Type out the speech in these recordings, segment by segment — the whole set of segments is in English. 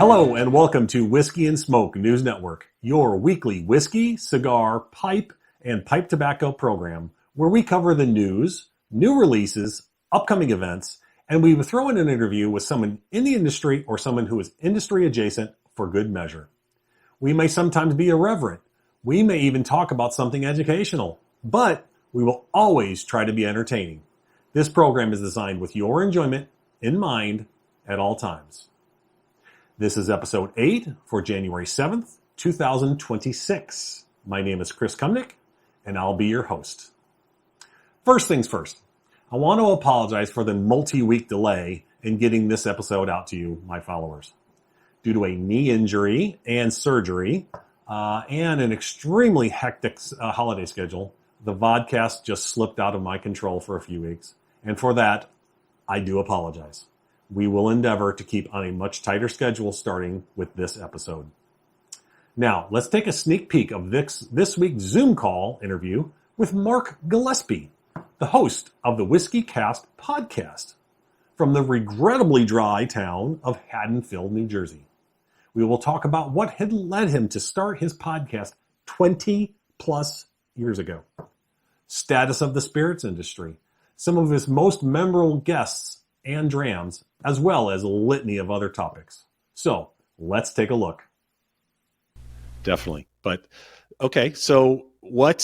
Hello and welcome to Whiskey Smoke News Network, your weekly whiskey, cigar, pipe, and pipe tobacco program where we cover the news, new releases, upcoming events, and we throw in an interview with someone in the industry or someone who is industry adjacent for good measure. We may sometimes be irreverent. We may even talk about something educational, but we will always try to be entertaining. This program is designed with your enjoyment in mind at all times. This is episode 8 for January 7th, 2026. My name is Chris Kumnick, and I'll be your host. First things first, I want to apologize for the multi-week delay in getting this episode out to you, my followers. Due to a knee injury and surgery, and an extremely hectic holiday schedule, the vodcast just slipped out of my control for a few weeks. And for that, I do apologize. We will endeavor to keep on a much tighter schedule starting with this episode. Now, let's take a sneak peek of this week's Zoom call interview with Mark Gillespie, the host of the WhiskyCast podcast from the regrettably dry town of Haddonfield, New Jersey. We will talk about what had led him to start his podcast 20 plus years ago, status of the spirits industry, some of his most memorable guests and drams, as well as a litany of other topics. So let's take a look. Definitely. But okay, so why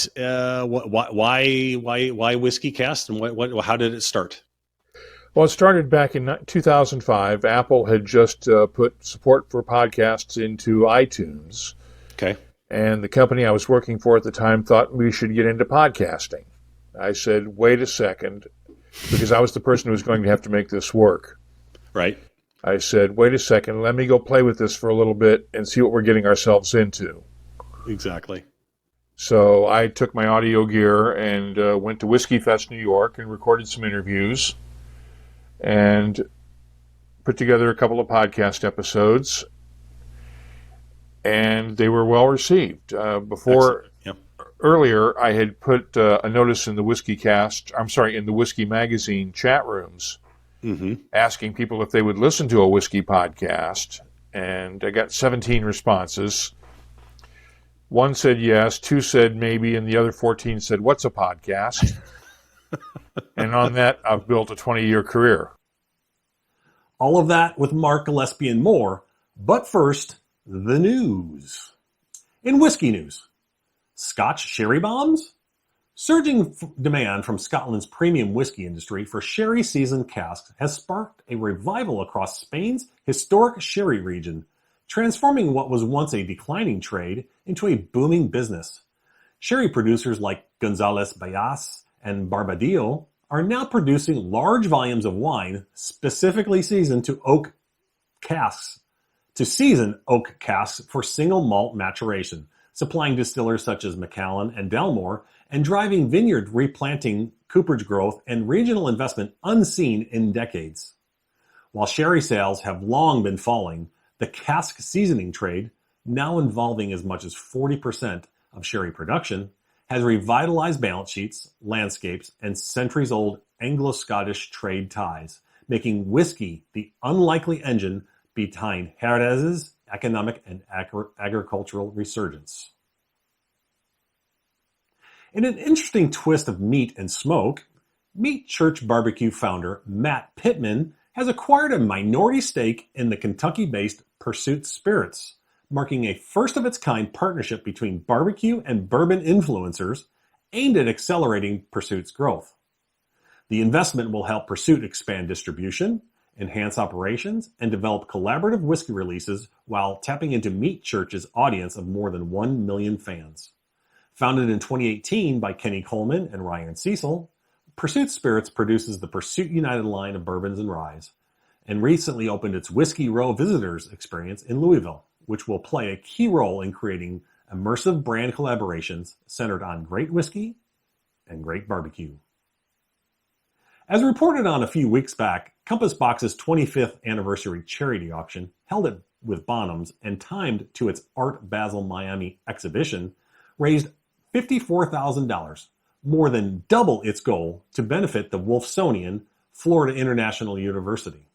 WhiskyCast and how did it start? Well, it started back in 2005. Apple had just put support for podcasts into iTunes. Okay. And the company I was working for at the time thought we should get into podcasting. I said, wait a second, because I was the person who was going to have to make this work. Right. I said, wait a second, let me go play with this for a little bit and see what we're getting ourselves into. Exactly. So I took my audio gear and went to Whiskey Fest New York and recorded some interviews and put together a couple of podcast episodes. And they were well received. Earlier, I had put a notice in the in the Whiskey Magazine chat rooms, asking people if they would listen to a whiskey podcast, and I got 17 responses. One said yes, 2 said maybe, and the other 14 said, what's a podcast? And on that, I've built a 20-year career. All of that with Mark Gillespie and more, but first, the news. In whiskey news, Scotch sherry bombs? Surging demand from Scotland's premium whiskey industry for sherry-seasoned casks has sparked a revival across Spain's historic sherry region, transforming what was once a declining trade into a booming business. Sherry producers like González Bayas and Barbadillo are now producing large volumes of wine specifically seasoned to season oak casks for single malt maturation, supplying distillers such as Macallan and Dalmore, and driving vineyard replanting, cooperage growth, and regional investment unseen in decades. While sherry sales have long been falling, the cask seasoning trade, now involving as much as 40% of sherry production, has revitalized balance sheets, landscapes, and centuries-old Anglo-Scottish trade ties, making whiskey the unlikely engine behind Jerez's economic and agricultural resurgence. In an interesting twist of meat and smoke, Meat Church BBQ founder Matt Pittman has acquired a minority stake in the Kentucky-based Pursuit Spirits, marking a first-of-its-kind partnership between barbecue and bourbon influencers aimed at accelerating Pursuit's growth. The investment will help Pursuit expand distribution, enhance operations, and develop collaborative whiskey releases while tapping into Meat Church's audience of more than 1 million fans. Founded in 2018 by Kenny Coleman and Ryan Cecil, Pursuit Spirits produces the Pursuit United line of bourbons and ryes, and recently opened its Whiskey Row Visitors experience in Louisville, which will play a key role in creating immersive brand collaborations centered on great whiskey and great barbecue. As reported on a few weeks back, Compass Box's 25th anniversary charity auction, held with Bonhams and timed to its Art Basel Miami exhibition, raised $54,000, more than double its goal to benefit the Wolfsonian Florida International University.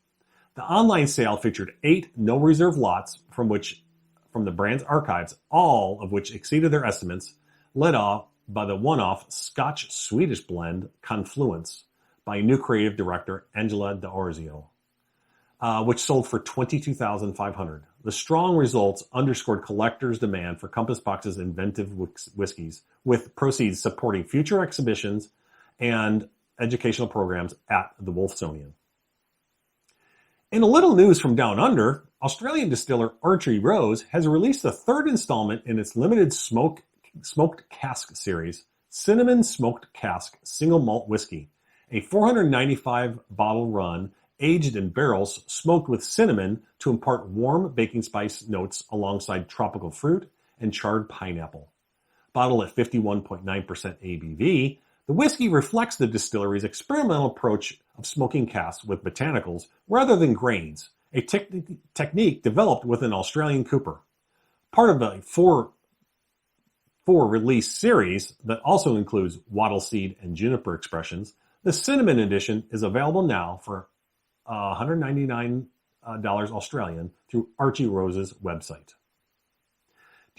The online sale featured 8 no-reserve lots from the brand's archives, all of which exceeded their estimates, led off by the one-off Scotch-Swedish blend Confluence by new creative director Angela D'Orzio, which sold for $22,500. The strong results underscored collectors' demand for Compass Box's inventive whiskeys, with proceeds supporting future exhibitions and educational programs at the Wolfsonian. In a little news from down under, Australian distiller Archie Rose has released the 3rd installment in its limited smoked cask series, Cinnamon Smoked Cask Single Malt Whiskey, a 495 bottle run aged in barrels smoked with cinnamon to impart warm baking spice notes alongside tropical fruit and charred pineapple. Bottled at 51.9% ABV, the whiskey reflects the distillery's experimental approach of smoking casks with botanicals rather than grains, a technique developed with an Australian cooper. Part of a four-release series that also includes wattle seed and juniper expressions, the cinnamon edition is available now for $199 Australian through Archie Rose's website.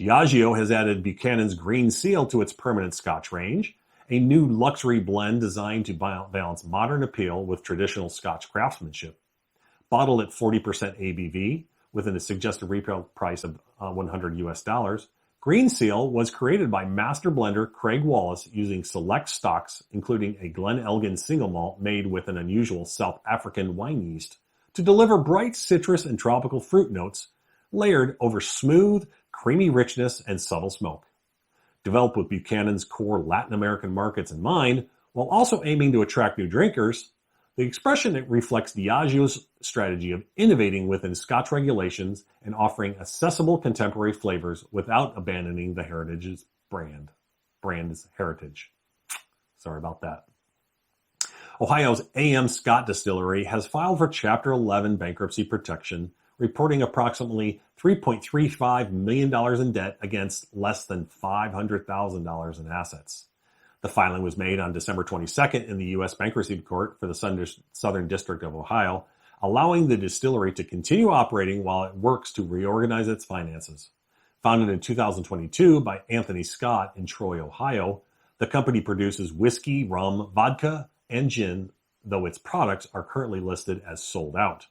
Diageo has added Buchanan's Green Seal to its permanent Scotch range, a new luxury blend designed to balance modern appeal with traditional Scotch craftsmanship. Bottled at 40% ABV, within a suggested retail price of $100, Green Seal was created by master blender Craig Wallace using select stocks, including a Glen Elgin single malt made with an unusual South African wine yeast, to deliver bright citrus and tropical fruit notes layered over smooth, creamy richness and subtle smoke. Developed with Buchanan's core Latin American markets in mind, while also aiming to attract new drinkers, the expression reflects Diageo's strategy of innovating within Scotch regulations and offering accessible contemporary flavors without abandoning the brand's heritage. Sorry about that. Ohio's A.M. Scott Distillery has filed for Chapter 11 bankruptcy protection, reporting approximately $3.35 million in debt against less than $500,000 in assets. The filing was made on December 22nd in the U.S. Bankruptcy Court for the Southern District of Ohio, allowing the distillery to continue operating while it works to reorganize its finances. Founded in 2022 by Anthony Scott in Troy, Ohio, the company produces whiskey, rum, vodka, and gin, though its products are currently listed as sold out.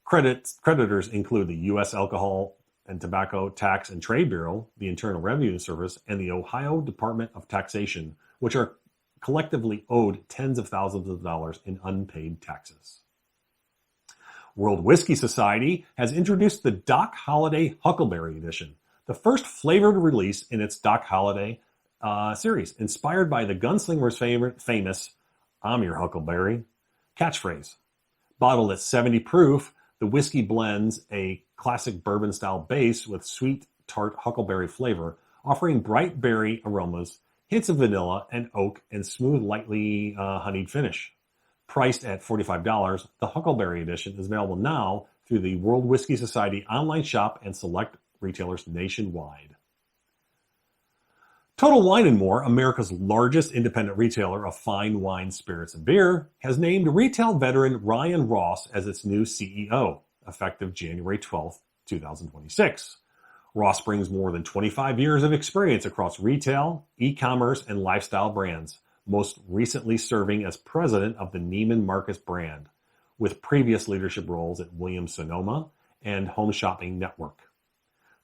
Creditors include the U.S. Alcohol and Tobacco Tax and Trade Bureau, the Internal Revenue Service, and the Ohio Department of Taxation, which are collectively owed tens of thousands of dollars in unpaid taxes. World Whiskey Society has introduced the Doc Holliday Huckleberry Edition, the first flavored release in its Doc Holliday series, inspired by the gunslinger's famous "I'm your Huckleberry" catchphrase. Bottled at 70 proof, the whiskey blends a classic bourbon-style base with sweet, tart huckleberry flavor, offering bright berry aromas, hints of vanilla and oak, and smooth, lightly honeyed finish. Priced at $45, the Huckleberry Edition is available now through the World Whiskey Society online shop and select retailers nationwide. Total Wine & More, America's largest independent retailer of fine wine, spirits, and beer, has named retail veteran Ryan Ross as its new CEO, effective January 12, 2026. Ross brings more than 25 years of experience across retail, e-commerce, and lifestyle brands, most recently serving as president of the Neiman Marcus brand, with previous leadership roles at Williams-Sonoma and Home Shopping Network.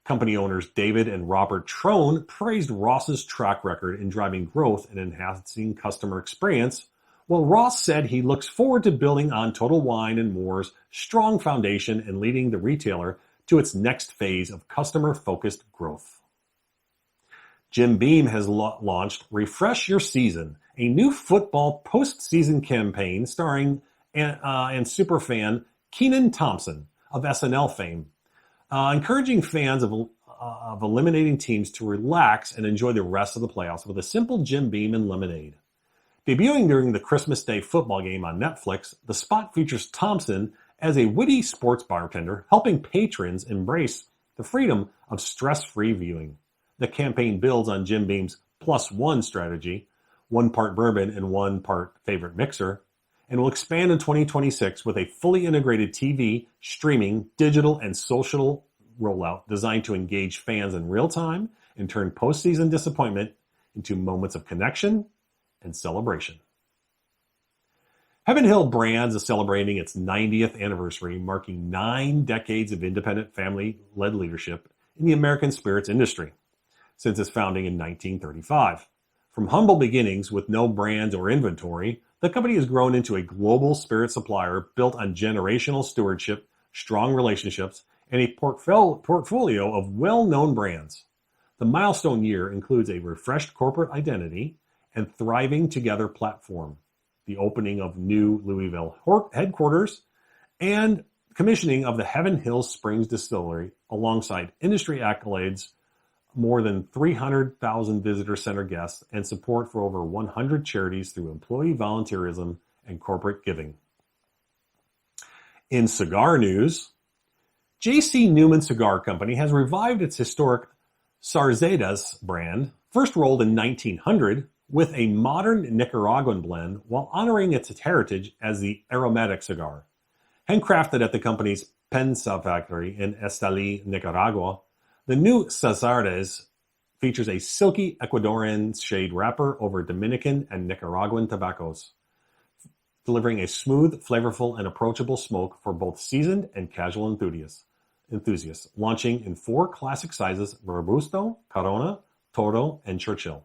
Company owners David and Robert Trone praised Ross's track record in driving growth and enhancing customer experience, while Ross said he looks forward to building on Total Wine & More's strong foundation and leading the retailer to its next phase of customer-focused growth. Jim Beam has launched Refresh Your Season, a new football postseason campaign starring and superfan Kenan Thompson of SNL fame, encouraging fans of eliminating teams to relax and enjoy the rest of the playoffs with a simple Jim Beam and lemonade. Debuting during the Christmas Day football game on Netflix, the spot features Thompson as a witty sports bartender, helping patrons embrace the freedom of stress-free viewing. The campaign builds on Jim Beam's +1 strategy, 1 part bourbon and 1 part favorite mixer, and will expand in 2026 with a fully integrated TV, streaming, digital, and social rollout designed to engage fans in real time and turn postseason disappointment into moments of connection and celebration. Heaven Hill Brands is celebrating its 90th anniversary, marking 9 decades of independent family-led leadership in the American spirits industry since its founding in 1935. From humble beginnings with no brands or inventory, the company has grown into a global spirit supplier built on generational stewardship, strong relationships, and a portfolio of well-known brands. The milestone year includes a refreshed corporate identity and thriving together platform, the opening of new Louisville headquarters, and commissioning of the Heaven Hills Springs Distillery alongside industry accolades, more than 300,000 visitor center guests, and support for over 100 charities through employee volunteerism and corporate giving. In cigar news, J.C. Newman Cigar Company has revived its historic Sarzedas brand, first rolled in 1900, with a modern Nicaraguan blend while honoring its heritage as the aromatic cigar. Handcrafted at the company's Pensa factory in Esteli, Nicaragua, the new Sarzedas features a silky Ecuadorian shade wrapper over Dominican and Nicaraguan tobaccos, delivering a smooth, flavorful, and approachable smoke for both seasoned and casual enthusiasts, launching in 4 classic sizes: Robusto, Corona, Toro, and Churchill.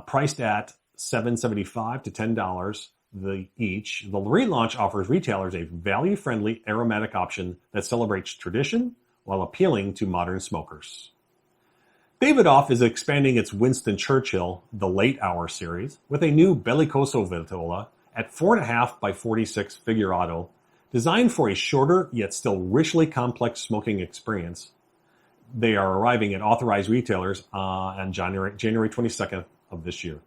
Priced at $7.75 to $10 each, the relaunch offers retailers a value-friendly aromatic option that celebrates tradition while appealing to modern smokers. Davidoff is expanding its Winston Churchill, the Late Hour series, with a new Belicoso Vitola at 4.5 by 46 figurado, designed for a shorter yet still richly complex smoking experience. They are arriving at authorized retailers on January 22nd of this year.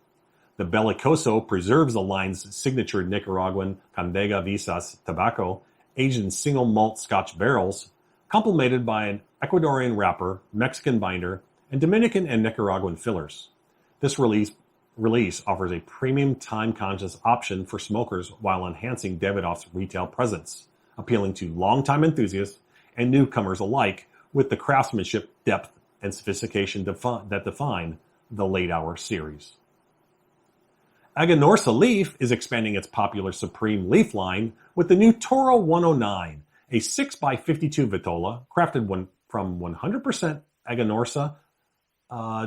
The Belicoso preserves the line's signature Nicaraguan Condega Visas tobacco, aged in single malt Scotch barrels, complemented by an Ecuadorian wrapper, Mexican binder, and Dominican and Nicaraguan fillers. This release offers a premium time-conscious option for smokers while enhancing Davidoff's retail presence, appealing to longtime enthusiasts and newcomers alike with the craftsmanship, depth, and sophistication that define the Late Hour series. Aganorsa Leaf is expanding its popular Supreme Leaf line with the new Toro 109, a 6x52 Vitola crafted from 100% Aganorsa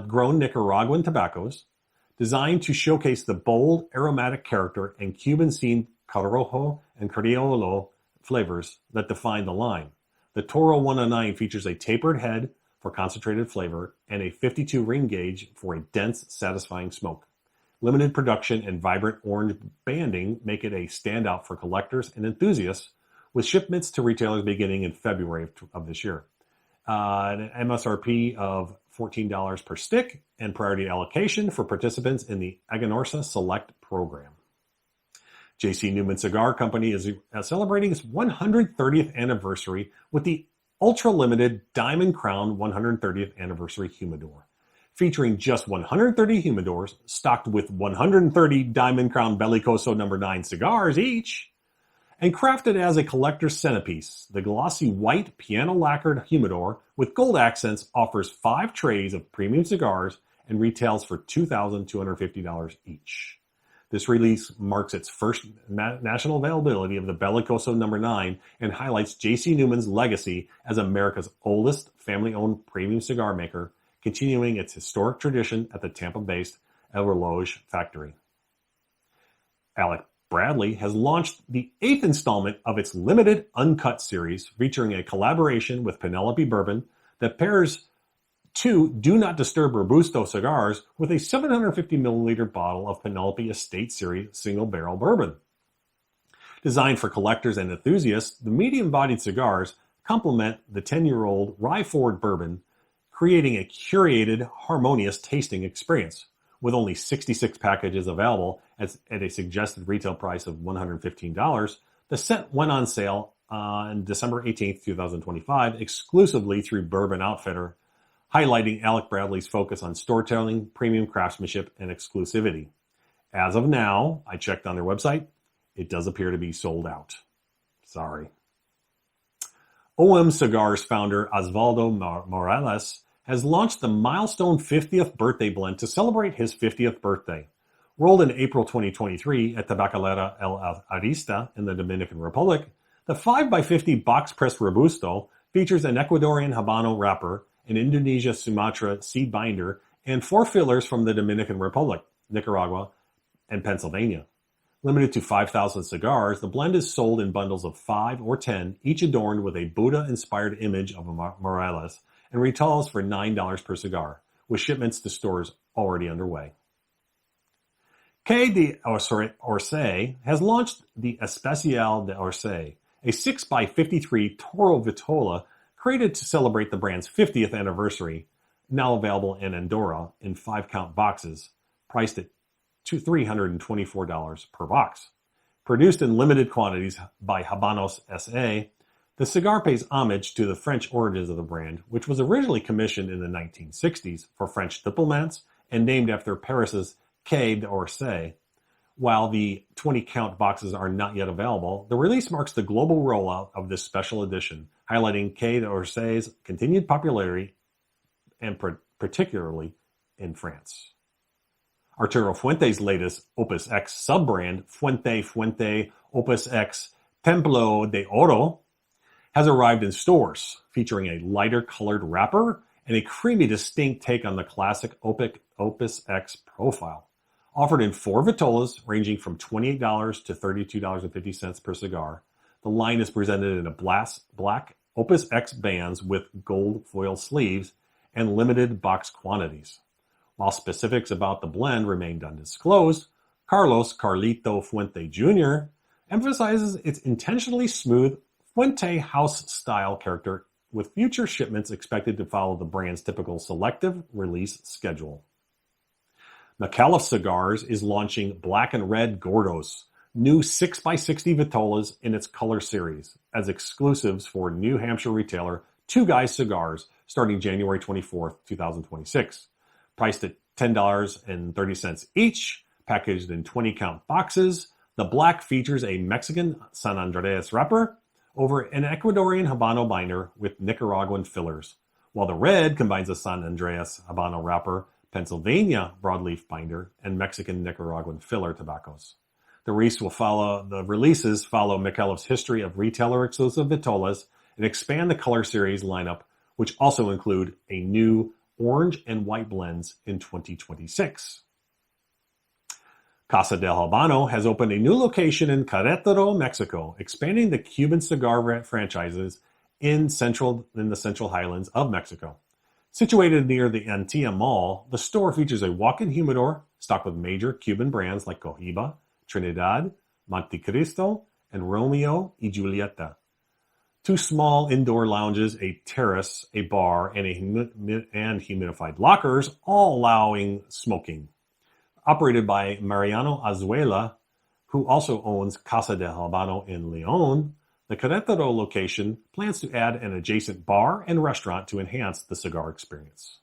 grown Nicaraguan tobaccos, designed to showcase the bold, aromatic character and Cuban-themed Corojo and Criollo flavors that define the line. The Toro 109 features a tapered head for concentrated flavor and a 52 ring gauge for a dense, satisfying smoke. Limited production and vibrant orange banding make it a standout for collectors and enthusiasts, with shipments to retailers beginning in February of this year. An MSRP of $14 per stick and priority allocation for participants in the Aganorsa Select program. J.C. Newman Cigar Company is celebrating its 130th anniversary with the ultra-limited Diamond Crown 130th Anniversary Humidor. Featuring just 130 humidors stocked with 130 Diamond Crown Belicoso No. 9 cigars each, and crafted as a collector's centerpiece, the glossy white piano-lacquered humidor with gold accents offers 5 trays of premium cigars and retails for $2,250 each. This release marks its first national availability of the Belicoso No. 9 and highlights J.C. Newman's legacy as America's oldest family-owned premium cigar maker, continuing its historic tradition at the Tampa-based El Reloj factory. Alec Bradley has launched the 8th installment of its limited Uncut series, featuring a collaboration with Penelope Bourbon that pairs 2 Do Not Disturb Robusto cigars with a 750 milliliter bottle of Penelope Estate Series single barrel bourbon. Designed for collectors and enthusiasts, the medium-bodied cigars complement the 10-year-old rye-forward bourbon, creating a curated, harmonious tasting experience. With only 66 packages available at a suggested retail price of $115, the set went on sale on December 18, 2025, exclusively through Bourbon Outfitter, highlighting Alec Bradley's focus on storytelling, premium craftsmanship, and exclusivity. As of now, I checked on their website, it does appear to be sold out. Sorry. OM Cigars founder Osvaldo Morales has launched the milestone 50th birthday blend to celebrate his 50th birthday. Rolled in April 2023 at Tabacalera El Arista in the Dominican Republic, the 5x50 box-pressed Robusto features an Ecuadorian Habano wrapper, an Indonesia Sumatra seed binder, and 4 fillers from the Dominican Republic, Nicaragua, and Pennsylvania. Limited to 5,000 cigars, the blend is sold in bundles of 5 or 10, each adorned with a Buddha-inspired image of Morales, and retails for $9 per cigar, with shipments to stores already underway. Quai d'Orsay has launched the Especial d'Orsay, a 6x53 Toro Vitola created to celebrate the brand's 50th anniversary, now available in Andorra in 5-count boxes, priced at $324 per box. Produced in limited quantities by Habanos S.A., the cigar pays homage to the French origins of the brand, which was originally commissioned in the 1960s for French diplomats and named after Paris's Quai d'Orsay. While the 20-count boxes are not yet available, the release marks the global rollout of this special edition, highlighting Quai d'Orsay's continued popularity, and particularly in France. Arturo Fuente's latest OpusX sub-brand, Fuente OpusX Templo de Oro, has arrived in stores, featuring a lighter colored wrapper and a creamy, distinct take on the classic OpusX profile. Offered in 4 vitolas, ranging from $28 to $32.50 per cigar, the line is presented in a black OpusX bands with gold foil sleeves and limited box quantities. While specifics about the blend remained undisclosed, Carlos Carlito Fuente Jr. emphasizes its intentionally smooth Fuente house-style character, with future shipments expected to follow the brand's typical selective release schedule. Macallan Cigars is launching Black and Red Gordos, new 6x60 vitolas in its color series, as exclusives for New Hampshire retailer Two Guys Cigars starting January 24th, 2026. Priced at $10.30 each, packaged in 20-count boxes, the black features a Mexican San Andreas wrapper over an Ecuadorian Habano binder with Nicaraguan fillers, while the red combines a San Andreas Habano wrapper, Pennsylvania broadleaf binder, and Mexican Nicaraguan filler tobaccos. The releases follow Macallan's history of retailer-exclusive vitolas and expand the color series lineup, which also include a new orange and white blends in 2026. Casa del Habano has opened a new location in Querétaro, Mexico, expanding the Cuban cigar franchises in the Central Highlands of Mexico. Situated near the Antilla Mall, the store features a walk-in humidor stocked with major Cuban brands like Cohiba, Trinidad, Montecristo, and Romeo y Julieta. 2 small indoor lounges, a terrace, a bar, and humidified lockers, all allowing smoking. Operated by Mariano Azuela, who also owns Casa del Habano in León, the Querétaro location plans to add an adjacent bar and restaurant to enhance the cigar experience.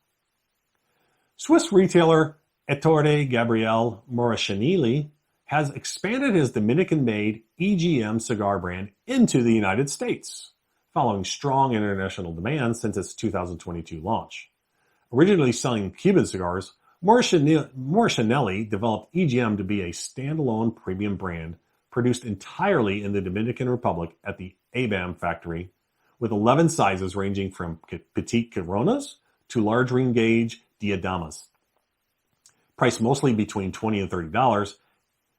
Swiss retailer Ettore Gabriele Morachinelli has expanded his Dominican-made EGM cigar brand into the United States, following strong international demand since its 2022 launch. Originally selling Cuban cigars, Morachinelli developed EGM to be a standalone premium brand produced entirely in the Dominican Republic at the ABAM factory, with 11 sizes ranging from petite Coronas to large ring gauge Diadamas. Priced mostly between $20 and $30,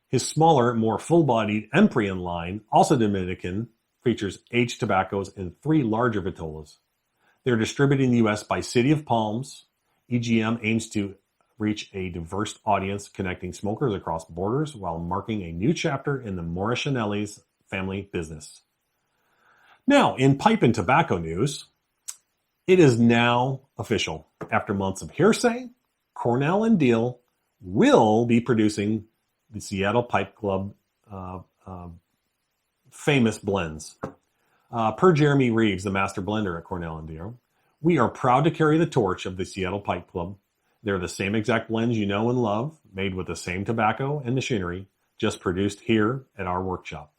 his smaller, more full-bodied Empryon line, also Dominican, features aged tobaccos in 3 larger vitolas. They're distributed in the U.S. by City of Palms. EGM aims to reach a diverse audience, connecting smokers across borders while marking a new chapter in the Morachinelli's family business. Now, in pipe and tobacco news, it is now official. After months of hearsay, Cornell and Diehl will be producing the Seattle Pipe Club famous blends. Per Jeremy Reeves, the master blender at Cornell and Diehl, we are proud to carry the torch of the Seattle Pipe Club. They're the same exact blends you know and love, made with the same tobacco and machinery, just produced here at our workshop.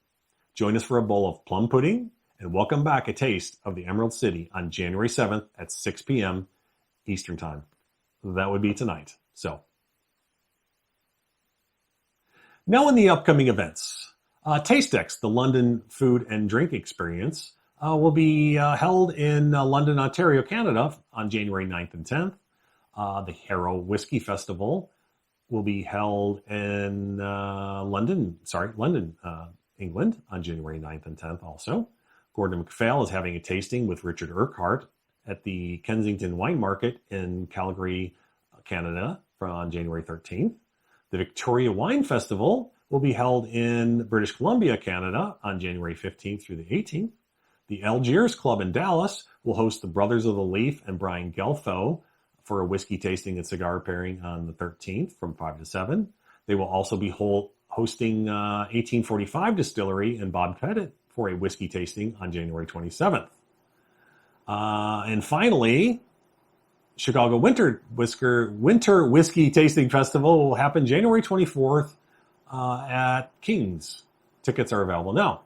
Join us for a bowl of plum pudding and welcome back a taste of the Emerald City on January 7th at 6 p.m. Eastern Time. That would be tonight. So, now in the upcoming events, TasteX, the London Food and Drink Experience, will be held in London, Ontario, Canada on January 9th and 10th. The Harrow Whiskey Festival will be held in London, England on January 9th and 10th also. Gordon MacPhail is having a tasting with Richard Urquhart at the Kensington Wine Market in Calgary, Canada on January 13th. The Victoria Wine Festival will be held in British Columbia, Canada on January 15th through the 18th. The Algiers Club in Dallas will host the Brothers of the Leaf and Brian Geltho for a whiskey tasting and cigar pairing on the 13th from 5 to 7. They will also be hosting 1845 Distillery and Bob Pettit for a whiskey tasting on January 27th. And finally, Chicago Winter Whiskey Tasting Festival will happen January 24th at King's. Tickets are available now.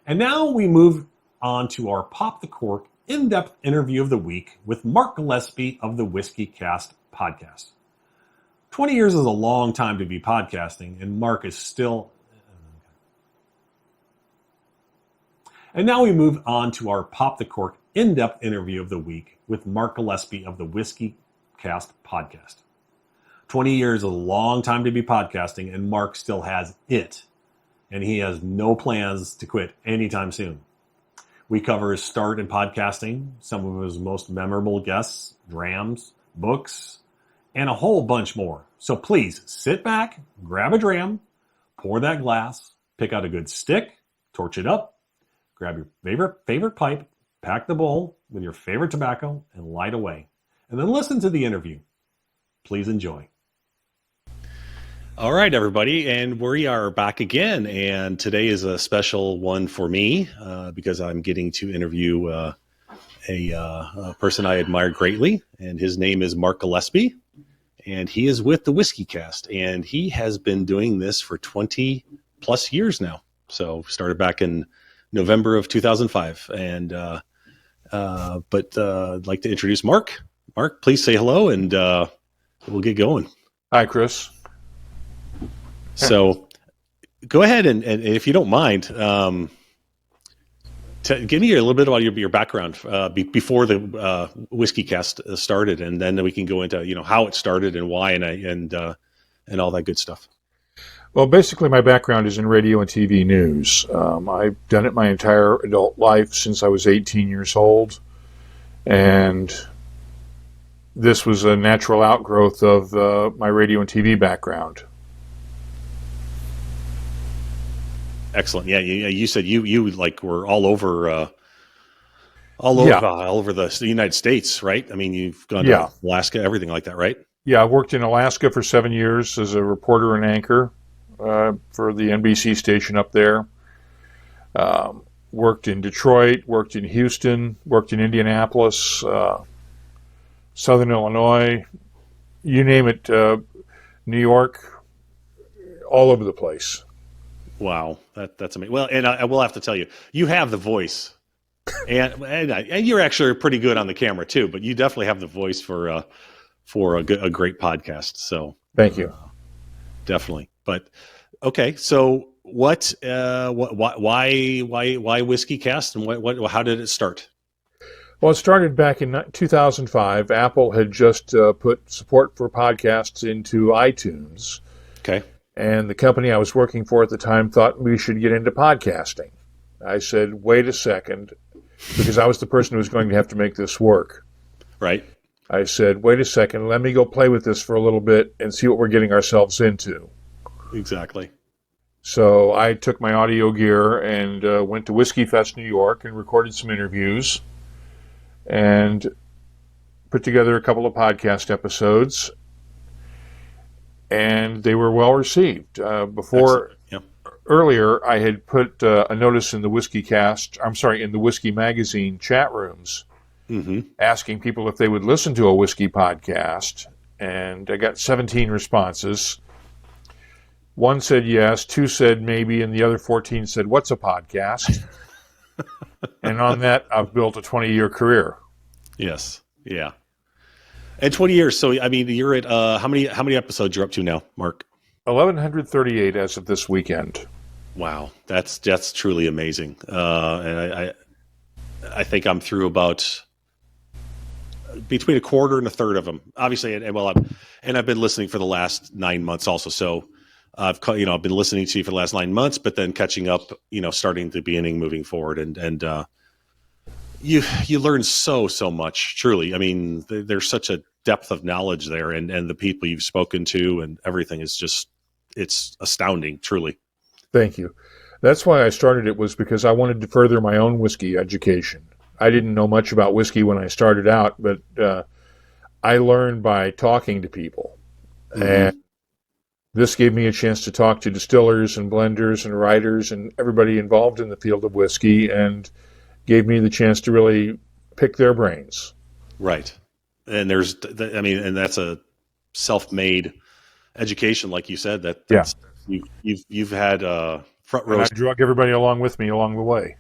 And now we move on to our Pop the Cork in-depth interview of the week with Mark Gillespie of the WhiskyCast podcast. 20 years is a long time to be podcasting, and Mark is still... And now we move on to our Pop the Cork in-depth interview of the week with Mark Gillespie of the WhiskyCast podcast. 20 years is a long time to be podcasting, and Mark still has it. And he has no plans to quit anytime soon. We cover his start in podcasting, some of his most memorable guests, drams, books, and a whole bunch more. So please sit back, grab a dram, pour that glass, pick out a good stick, torch it up, grab your favorite pipe, pack the bowl with your favorite tobacco, and light away. And then listen to the interview. Please enjoy. All right, everybody, and we are back again, and today is a special one for me because I'm getting to interview a person I admire greatly, and his name is Mark Gillespie, and he is with the WhiskyCast, and he has been doing this for 20 plus years now. So started back in November of 2005, and but I'd like to introduce Mark. Mark, please say hello, and we'll get going. Hi, Chris. So go ahead and if you don't mind, give me a little bit about your background before the WhiskyCast started, and then we can go into how it started and why and all that good stuff. Well, basically, my background is in radio and TV news. I've done it my entire adult life since I was 18 years old, and this was a natural outgrowth of my radio and TV background. Excellent. Yeah, you said you like were all over the United States, right? I mean, you've gone to Alaska, everything like that, right? Yeah, I worked in Alaska for 7 years as a reporter and anchor for the NBC station up there. Worked in Detroit, worked in Houston, worked in Indianapolis, Southern Illinois, you name it, New York, all over the place. Wow, that's amazing. Well, and I will have to tell you, you have the voice, and you're actually pretty good on the camera too. But you definitely have the voice for a great podcast. So thank you. Definitely. But okay, so why WhiskyCast, and how did it start? Well, it started back in 2005. Apple had just put support for podcasts into iTunes. Okay. And the company I was working for at the time thought we should get into podcasting. I said, wait a second, because I was the person who was going to have to make this work. Right. I said, wait a second, let me go play with this for a little bit and see what we're getting ourselves into. Exactly. So I took my audio gear and went to Whiskey Fest New York and recorded some interviews and put together a couple of podcast episodes. And they were well received. Earlier, I had put a notice in the in the Whiskey Magazine chat rooms, asking people if they would listen to a whiskey podcast, and I got 17 responses. One said yes, two said maybe, and the other 14 said, "What's a podcast?" And on that, I've built a 20-year career. Yes. Yeah. And 20 years. So, I mean, you're at how many episodes you're up to now, Mark? 1,138 as of this weekend. Wow, that's truly amazing. And I think I'm through about between a quarter and a third of them. Obviously, I've been listening for the last 9 months also. So I've been listening to you for the last 9 months, but then catching up, starting at the beginning, moving forward, and you learn so much. Truly, I mean, there's such a depth of knowledge there, and the people you've spoken to and everything is just, it's astounding. Truly. Thank you. That's why I started it, was because I wanted to further my own whiskey education. I didn't know much about whiskey when I started out, but I learned by talking to people. Mm-hmm. And this gave me a chance to talk to distillers and blenders and writers and everybody involved in the field of whiskey, and gave me the chance to really pick their brains. Right. And that's a self-made education, like you said, that's you've had front row. And I drug everybody along with me along the way.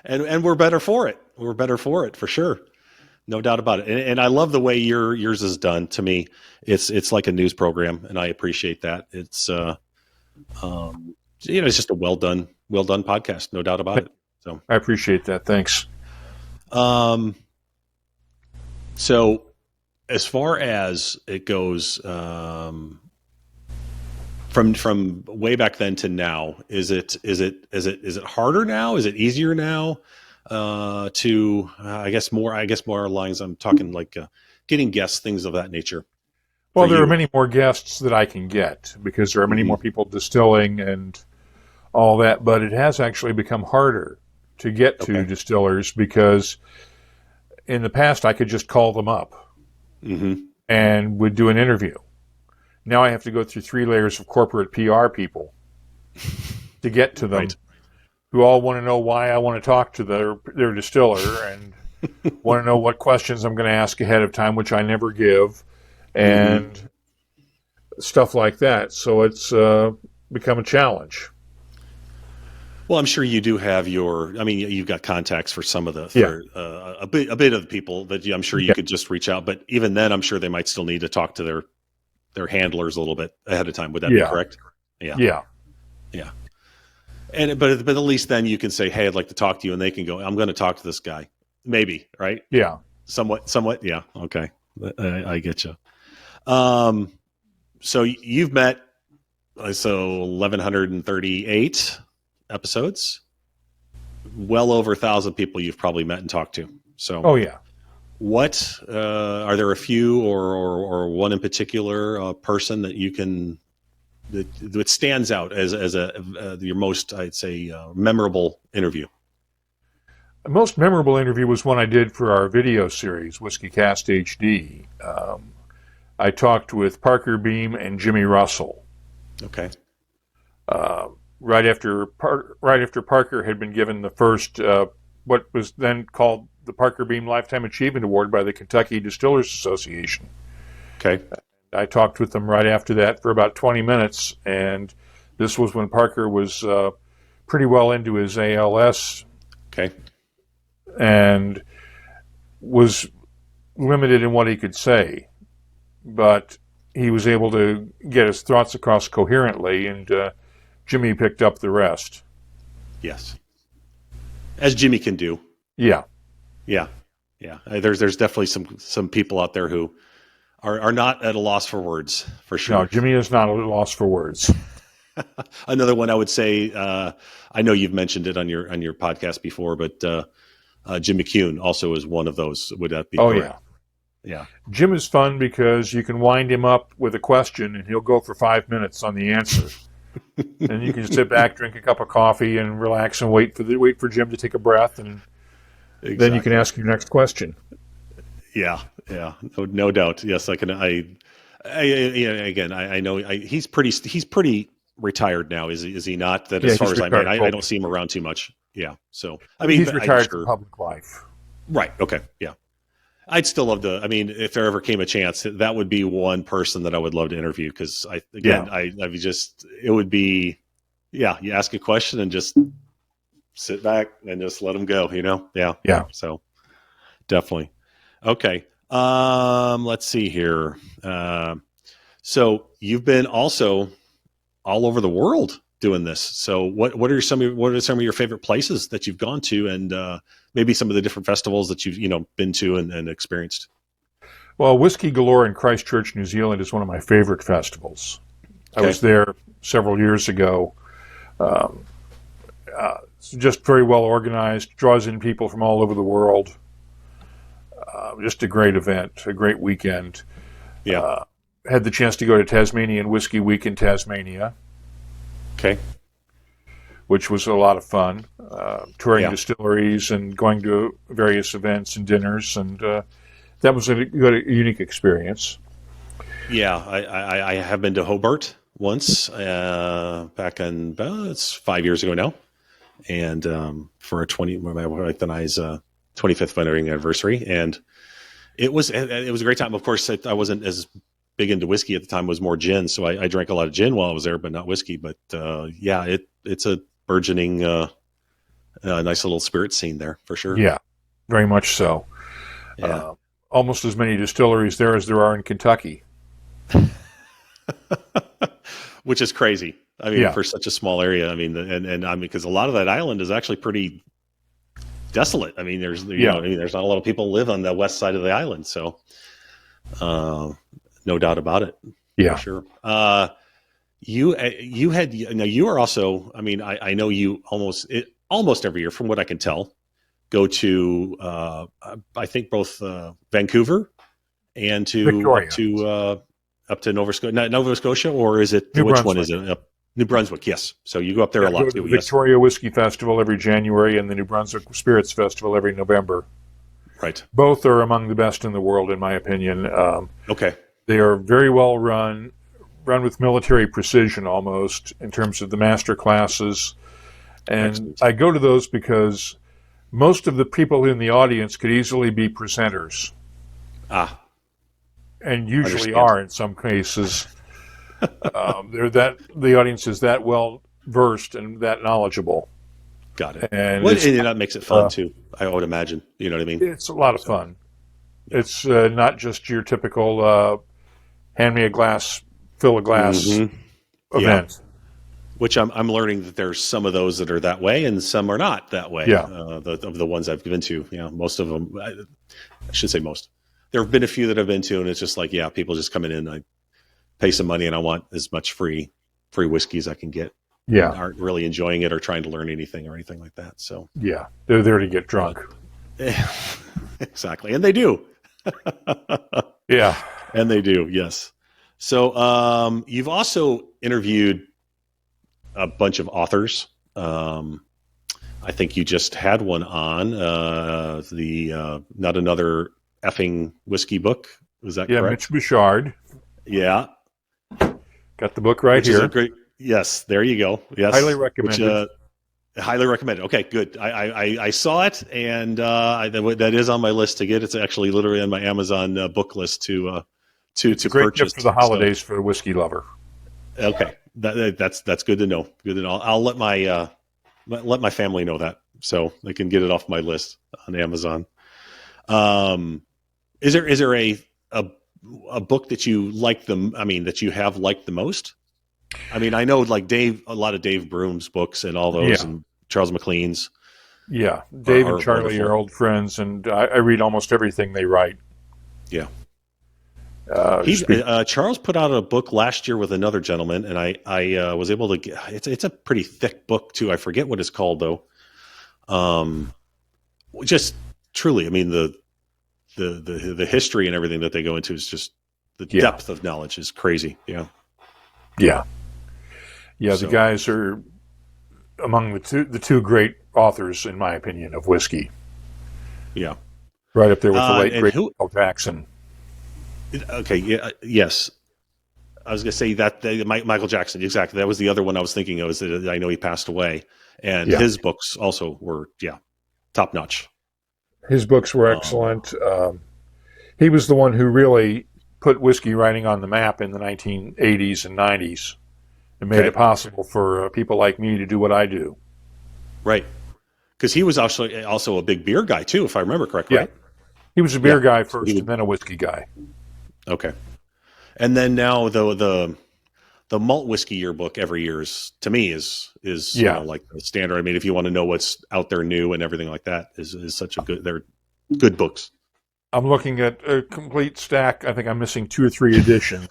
and we're better for it. We're better for it, for sure. No doubt about it. And I love the way yours is done. To me, it's like a news program, and I appreciate that. It's it's just a well done podcast, no doubt about it. So I appreciate that. Thanks. So as far as it goes, from way back then to now, is it harder now? Is it easier now? I guess more lines. I'm talking like getting guests, things of that nature. Well, there are many more guests that I can get because there are many more people distilling and all that, but it has actually become harder to get to distillers, because in the past I could just call them up and would do an interview. Now I have to go through 3 layers of corporate PR people to get to them, who all want to know why I want to talk to their distiller and want to know what questions I'm going to ask ahead of time, which I never give, and stuff like that. So it's become a challenge. Well, I'm sure you do have you've got contacts for some of a bit of people that I'm sure you could just reach out. But even then, I'm sure they might still need to talk to their handlers a little bit ahead of time. Would that be correct? Yeah. And but at least then you can say, "Hey, I'd like to talk to you," and they can go, "I'm going to talk to this guy." Maybe, right? Yeah. Somewhat. Yeah. Okay. I get you. So you've met 1,138 episodes, well over 1,000 people you've probably met and talked to. So, what are there a few or one in particular person that you can that stands out as your most, I'd say, memorable interview? The most memorable interview was one I did for our video series, WhiskyCast HD. I talked with Parker Beam and Jimmy Russell. Okay. Right after Parker had been given the first, what was then called the Parker Beam Lifetime Achievement Award by the Kentucky Distillers Association. Okay. I talked with them right after that for about 20 minutes, and this was when Parker was pretty well into his ALS. Okay. And was limited in what he could say, but he was able to get his thoughts across coherently, and Jimmy picked up the rest. Yes. As Jimmy can do. Yeah. There's definitely some people out there who are not at a loss for words, for sure. No, Jimmy is not at a loss for words. Another one I would say, I know you've mentioned it on your podcast before, but Jim McCune also is one of those. Would that be correct? Yeah. Jim is fun because you can wind him up with a question and he'll go for 5 minutes on the answer. And you can just sit back, drink a cup of coffee, and relax and wait for Jim to take a breath, and then you can ask your next question. Yeah, no doubt. Yes, I can. I know he's pretty retired now. Is he not? That as far as I don't see him around too much. Yeah. So he's retired from public life. Right. Okay. Yeah. I'd still love to. I mean, if there ever came a chance, that would be one person that I would love to interview because it would be, you ask a question and just sit back and just let them go, Yeah. Yeah. So definitely. Okay. Let's see here. So you've been also all over the world doing this. So what are some of your favorite places that you've gone to, and maybe some of the different festivals that you've been to and experienced? Well, Whiskey Galore in Christchurch, New Zealand is one of my favorite festivals. Okay. I was there several years ago. It's just very well organized, draws in people from all over the world. Just a great event, a great weekend. Yeah. Had the chance to go to Tasmanian Whiskey Week in Tasmania. Okay. Which was a lot of fun, touring distilleries and going to various events and dinners, and that was a unique experience. Yeah, I have been to Hobart once, back in it's 5 years ago now, and for my wife and I's 25th wedding anniversary, and it was a great time. Of course, I wasn't as big into whiskey at the time; it was more gin, so I drank a lot of gin while I was there, but not whiskey. But it's a burgeoning, nice little spirit scene there for sure. Yeah, very much so. Yeah. Almost as many distilleries there as there are in Kentucky. Which is crazy. I mean, for such a small area. I mean, and I mean, because a lot of that island is actually pretty desolate. I mean, there's there's not a lot of people live on the west side of the island, so no doubt about it. Yeah, for sure. You are also. I mean, I know you almost every year, from what I can tell, go to I think both Vancouver and to up to Nova Scotia, or is it which one is it? New Brunswick, yes. So you go up there a lot too. The Victoria Whiskey Festival every January and the New Brunswick Spirits Festival every November. Right. Both are among the best in the world, in my opinion. Okay. They are very well run with military precision almost in terms of the master classes. And excellent. I go to those because most of the people in the audience could easily be presenters. And usually are in some cases. The audience is that well versed and that knowledgeable. Got it. And that makes it fun too, I would imagine. You know what I mean? It's a lot of fun. It's not just your typical hand me a glass, fill a glass event. Yeah. Which I'm learning that there's some of those that are that way and some are not that way. Yeah. Of the ones I've been to, most of them, I should say most. There have been a few that I've been to, and it's just like, people just coming in, I pay some money, and I want as much free whiskey as I can get. Yeah. Aren't really enjoying it or trying to learn anything or anything like that. So yeah, they're there to get drunk. Exactly, and they do. Yeah, and they do. Yes. So you've also interviewed a bunch of authors. I think you just had one on the Not Another Effing Whiskey book. Was that correct? Mitch Bouchard. Yeah. Got the book right here. Yes, there you go. Yes. Highly recommended. Highly recommended. Okay, good. I saw it, and that is on my list to get. It's actually literally on my Amazon book list to great purchase. Gift for the holidays for the whiskey lover. Okay, that's good to know. Good to know. I'll let my family know that, so they can get it off my list on Amazon. Is there a book that you like that you have liked the most? I mean, I know like a lot of Dave Broom's books and all those, and Charles McLean's. Yeah, Dave and Charlie are old friends, and I read almost everything they write. Yeah. Charles put out a book last year with another gentleman, and I was able to get. It's a pretty thick book too. I forget what it's called though. Just truly, I mean the history and everything that they go into is just the depth of knowledge is crazy. Yeah. Yeah. Yeah, so, the guys are among the two great authors, in my opinion, of whiskey. Yeah. Right up there with the late great Michael Jackson. Okay, yeah, yes. I was going to say that Michael Jackson, exactly. That was the other one I was thinking of, is that I know he passed away. And his books also were, top notch. His books were excellent. He was the one who really put whiskey writing on the map in the 1980s and 90s and made it possible for people like me to do what I do. Right. Because he was also a big beer guy, too, if I remember correctly. Yeah. Right? He was a beer guy first and then a whiskey guy. Okay. And then now the malt whiskey yearbook every year to me is you know, like the standard. I mean, if you want to know what's out there new and everything like that, is such a they're good books. I'm looking at a complete stack. I think I'm missing 2 or 3 editions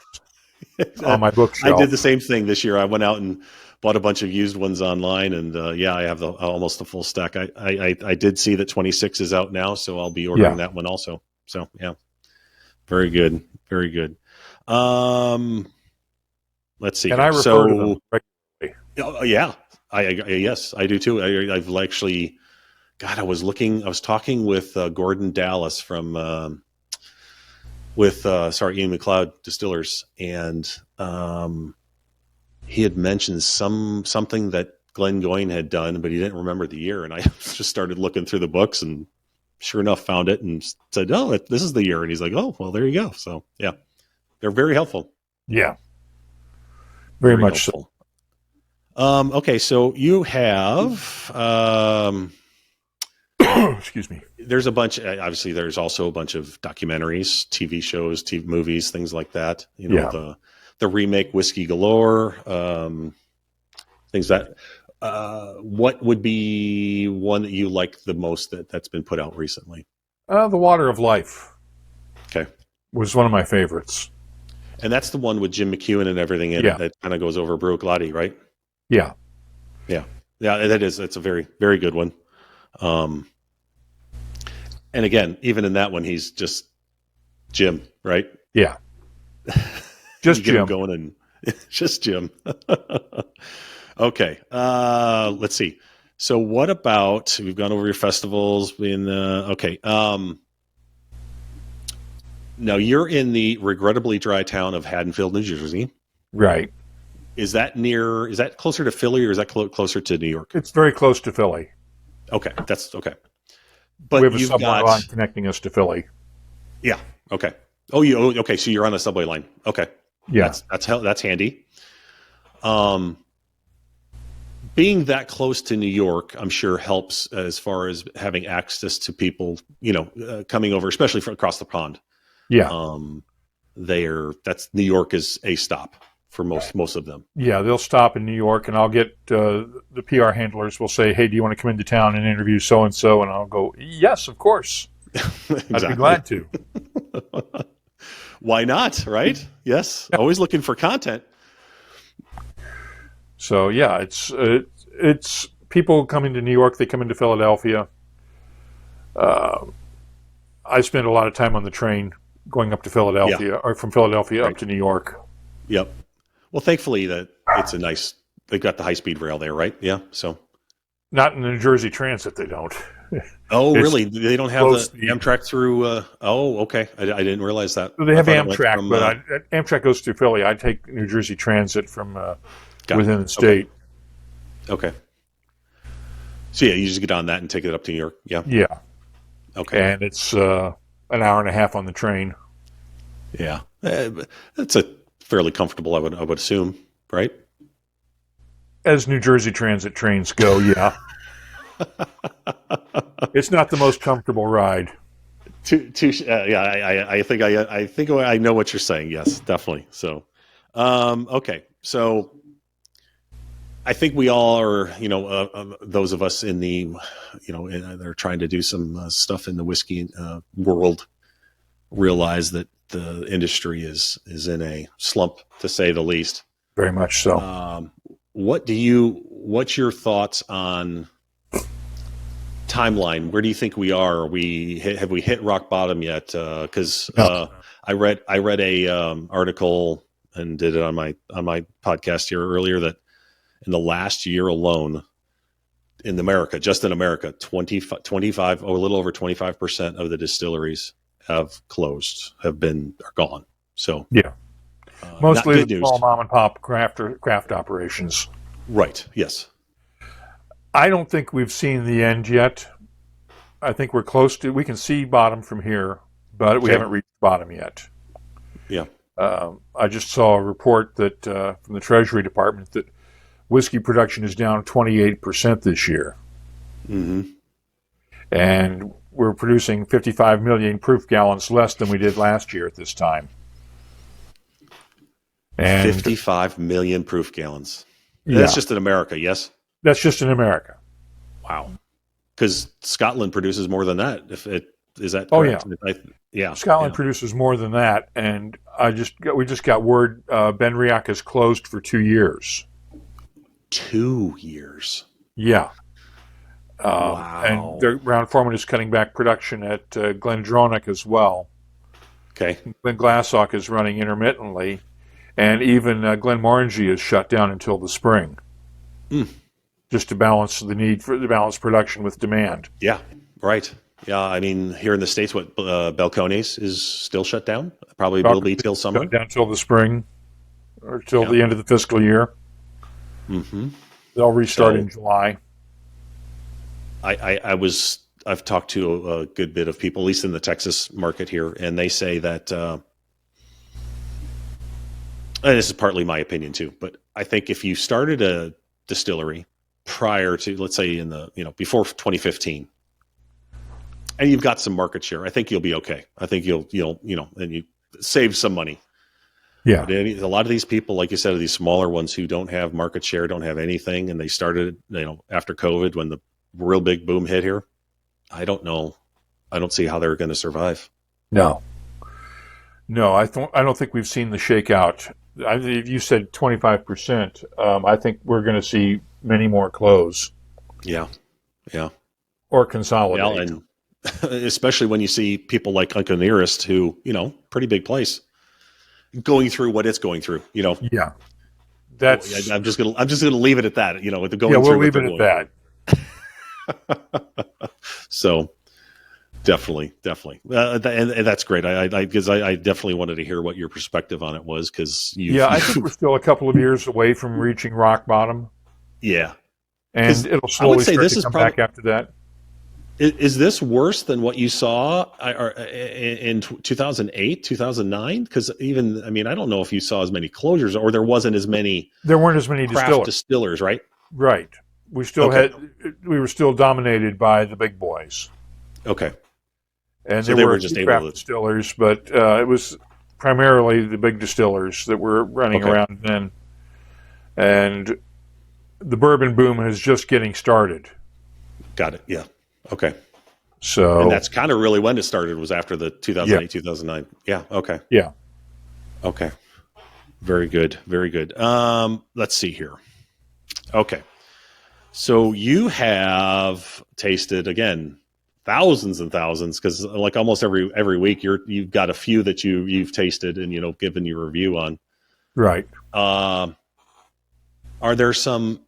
on my bookshelf. I did the same thing this year. I went out and bought a bunch of used ones online, and I have almost the full stack. I did see that 26 is out now, so I'll be ordering that one also. So yeah, very good, very good. Let's see. And I refer to them regularly. Yeah, yes, I do too. I've actually, God, I was talking with Gordon Dallas from Ian McLeod Distillers, and he had mentioned something that Glenn Goyne had done, but he didn't remember the year. And I just started looking through the books, and sure enough, found it and said, "Oh, this is the year." And he's like, "Oh, well, there you go." So yeah, they're very helpful. Yeah, very much helpful. So. Okay, so you have. Excuse me. There's a bunch. Obviously, there's also a bunch of documentaries, TV shows, TV movies, things like that. You know, the remake Whiskey Galore, things that. What would be one that you like the most that's been put out recently? The Water of Life. Okay, was one of my favorites, and that's the one with Jim McEwen and everything in it that kind of goes over Bruichladdich, right? Yeah. That is. It's a very, very good one. And again, even in that one, he's just Jim, right? Yeah. Just Jim. Going and just Jim. Okay. Let's see. So what about, we've gone over your festivals. Okay. Now you're in the regrettably dry town of Haddonfield, New Jersey. Right. Is that closer to Philly or is that closer to New York? It's very close to Philly. Okay. That's okay. But we have a subway line connecting us to Philly. Yeah. Okay. Okay. So you're on a subway line. Okay. Yeah. That's handy. Being that close to New York, I'm sure helps as far as having access to people, coming over, especially from across the pond. Yeah. New York is a stop for most of them. Yeah. They'll stop in New York, and I'll get the PR handlers will say, "Hey, do you want to come into town and interview so-and-so?" And I'll go, "Yes, of course." Exactly. I'd be glad to. Why not? Right? Yes. Yeah. Always looking for content. So yeah, it's people coming to New York. They come into Philadelphia. I spend a lot of time on the train going up to Philadelphia, or from Philadelphia up to New York. Yep. Well, thankfully they've got the high-speed rail there, right? Yeah. So not in the New Jersey Transit, they don't. Oh, really? They don't have the Amtrak through? Okay. I didn't realize that. They have Amtrak, but Amtrak goes through Philly. I take New Jersey Transit from within the state. Okay. So yeah, you just get on that and take it up to New York. Yeah. Yeah. Okay. And it's an hour and a half on the train. Yeah. It's a fairly comfortable, I would assume, right? As New Jersey Transit trains go, yeah. It's not the most comfortable ride. I think I know what you're saying. Yes, definitely. So, okay. So I think we all are, those of us in the, they're trying to do some stuff in the whiskey world, realize that the industry is in a slump, to say the least. Very much so. What's your thoughts on timeline? Where do you think we are? Have we hit rock bottom yet? Because I read a article and did it on my podcast here earlier that in the last year alone in America, just in America, 25 or a little over 25% of the distilleries have closed, are gone. So yeah, mostly the small mom and pop craft operations. Right. Yes. I don't think we've seen the end yet. I think we're close to. We can see bottom from here, but we haven't reached the bottom yet. Yeah. I just saw a report that from the Treasury Department that whiskey production is down 28% this year. Mm-hmm. And we're producing 55 million proof gallons less than we did last year at this time. And 55 million proof gallons. Yeah. That's just in America, yes? That's just in America. Wow. Because Scotland produces more than that. Is that correct? Oh, yeah. Yeah. Scotland produces more than that, and we just got word Ben Riach is closed for 2 years. 2 years. Yeah. Wow. And the Brown-Forman is cutting back production at Glendronach as well. Okay. Glenglassaugh is running intermittently, and even Glenmorangie is shut down until the spring, just to balance the need for the balanced production with demand. Yeah, right. Yeah, I mean, here in the States, what Balcones is still shut down? Probably will be till summer. Shut down till the spring, or till the end of the fiscal year. Mm-hmm. They'll restart in July. I've talked to a good bit of people, at least in the Texas market here, and they say that, and this is partly my opinion too, but I think if you started a distillery prior to, let's say before 2015, and you've got some market share, I think you'll be okay. I think you'll and you save some money. Yeah. But a lot of these people, like you said, these smaller ones who don't have market share, don't have anything, and they started, after COVID when the real big boom hit here. I don't know. I don't see how they're going to survive. No, I don't think we've seen the shakeout. You said 25%. I think we're going to see many more close. Yeah. Or consolidate. Yeah, and especially when you see people like Aganorsa, who pretty big place, going through what it's going through. Yeah. I'm just gonna leave it at that. With the going. Yeah, we'll through leave it at that. So definitely. And that's great. I definitely wanted to hear what your perspective on it was, because I think we're still a couple of years away from reaching rock bottom. Yeah. And it'll slowly start to come back after that. Is this worse than what you saw in 2008, 2009? Because I don't know if you saw as many closures, or there weren't as many craft distillers, right? Right. We were still dominated by the big boys. Okay. And so there were just craft distillers, but it was primarily the big distillers that were running around then. And the bourbon boom is just getting started. Got it. Yeah. Okay. And that's kind of really when it started, was after the 2008, 2009. Yeah. Okay. Yeah. Okay. Very good. Very good. Let's see here. Okay. So you have tasted, again, thousands and thousands, because like almost every week you've got a few that you've tasted and given your review on. Right. Are there some?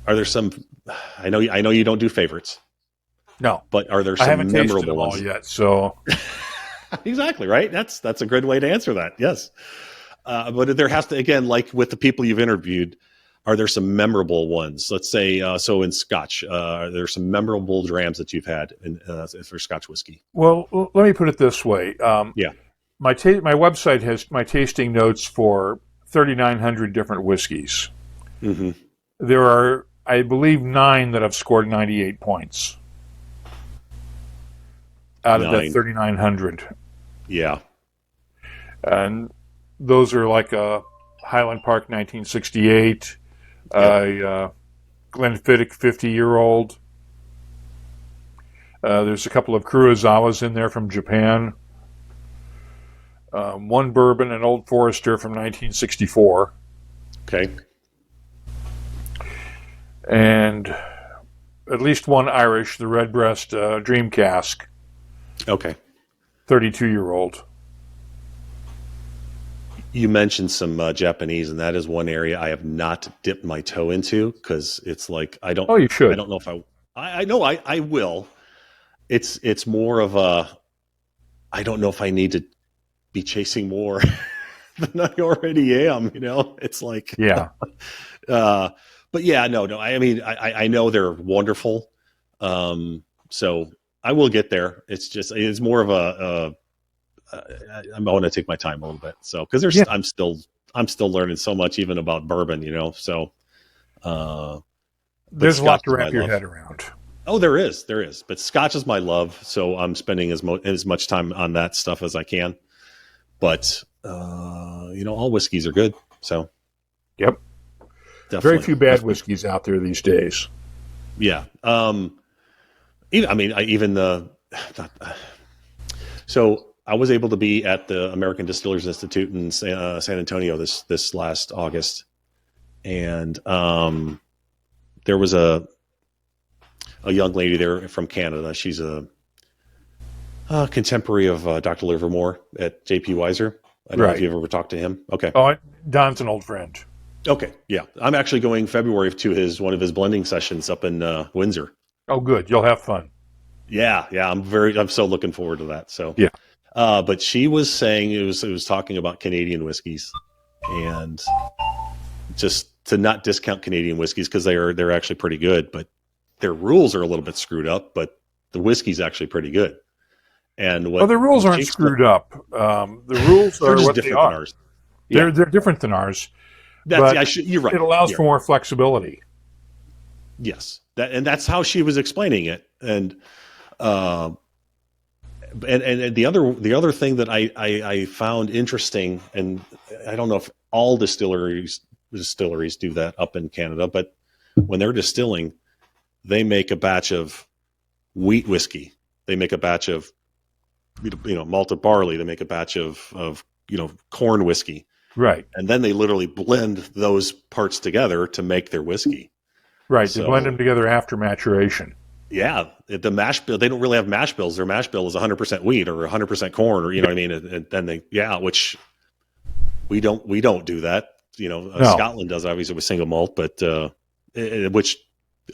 I know you don't do favorites. No, but are there some memorable ones? I haven't tasted them all yet, so exactly right. That's a good way to answer that. Yes, but there has to, again, like with the people you've interviewed, are there some memorable ones? Let's say so in Scotch, there's some memorable drams that you've had for Scotch whiskey. Well, let me put it this way. My website has my tasting notes for 3,900 different whiskeys. Mm-hmm. There are, I believe, 9 that have scored 98 points out of that 3,900. Yeah. And those are like a Highland Park 1968, Glenfiddich 50-year-old. There's a couple of Kurosawas in there from Japan. One bourbon, an Old Forester from 1964. Okay. And at least one Irish, the Redbreast Dream Cask. Okay. 32-year-old. You mentioned some Japanese, and that is one area I have not dipped my toe into, because it's like I don't. Oh, you should. I don't know if I know I will. It's more of a. I don't know if I need to be chasing more than I already am. It's like but yeah, no. I mean, I know they're wonderful. So I will get there. It's more of I want to take my time a little bit. So, cause I'm still learning so much even about bourbon, so, there's a lot to wrap your head around. Oh, there is. But Scotch is my love, so I'm spending as much time on that stuff as I can. But all whiskeys are good. So, yep, definitely. Very few bad whiskeys out there these days. Yeah. So I was able to be at the American Distillers Institute in San Antonio this last August, and there was a young lady there from Canada. She's a contemporary of Dr. Livermore at J.P. Weiser. I don't know if you've ever talked to him. Okay. Oh, Don's an old friend. Okay. Yeah. I'm actually going February to one of his blending sessions up in Windsor. Oh, good. You'll have fun. Yeah. Yeah. I'm so looking forward to that. So, yeah. But she was saying it was talking about Canadian whiskeys and just to not discount Canadian whiskeys because they're actually pretty good, but their rules are a little bit screwed up, but the whiskey's actually pretty good. And the rules aren't screwed up. The rules are what they are. Than ours. Yeah. They're different than ours. You're right. It allows for more flexibility. Yes, that's how she was explaining it, and the other thing that I found interesting, and I don't know if all distilleries do that up in Canada, but when they're distilling, they make a batch of wheat whiskey. They make a batch of malted barley. They make a batch of corn whiskey. Right. And then they literally blend those parts together to make their whiskey. Right. They blend them together after maturation. Yeah. The mash bill, they don't really have mash bills. Their mash bill is 100% wheat or 100% corn, or, you know what I mean? And then which we don't do that. Scotland does obviously with single malt, but, which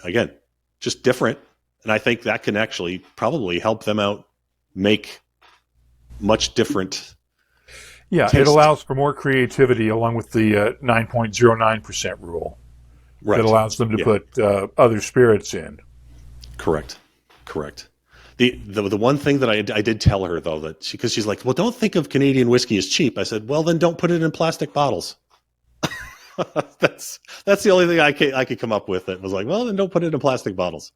again, just different. And I think that can actually probably help them out make much different. Yeah, taste. It allows for more creativity along with the 9.09% rule. Right. It allows them to put other spirits in. Correct. The one thing that I did tell her though, that because she's like, well, don't think of Canadian whiskey as cheap. I said, well, then don't put it in plastic bottles. That's the only thing I could come up with. That was like, well, then don't put it in plastic bottles.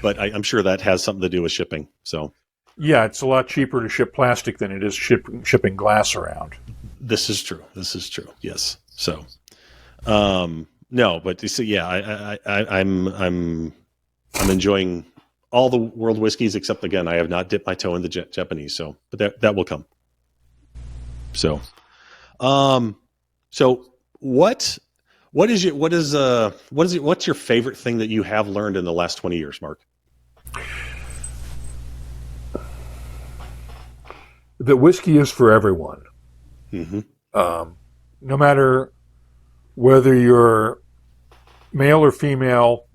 But I'm sure that has something to do with shipping. So. Yeah, it's a lot cheaper to ship plastic than it is shipping glass around. This is true. Yes. So, no, but you see, yeah, I'm enjoying all the world whiskeys except, again, I have not dipped my toe in the Japanese. So, but that will come. So, what's your favorite thing that you have learned in the last 20 years, Mark? That whiskey is for everyone. Mm-hmm. No matter whether you're male or female,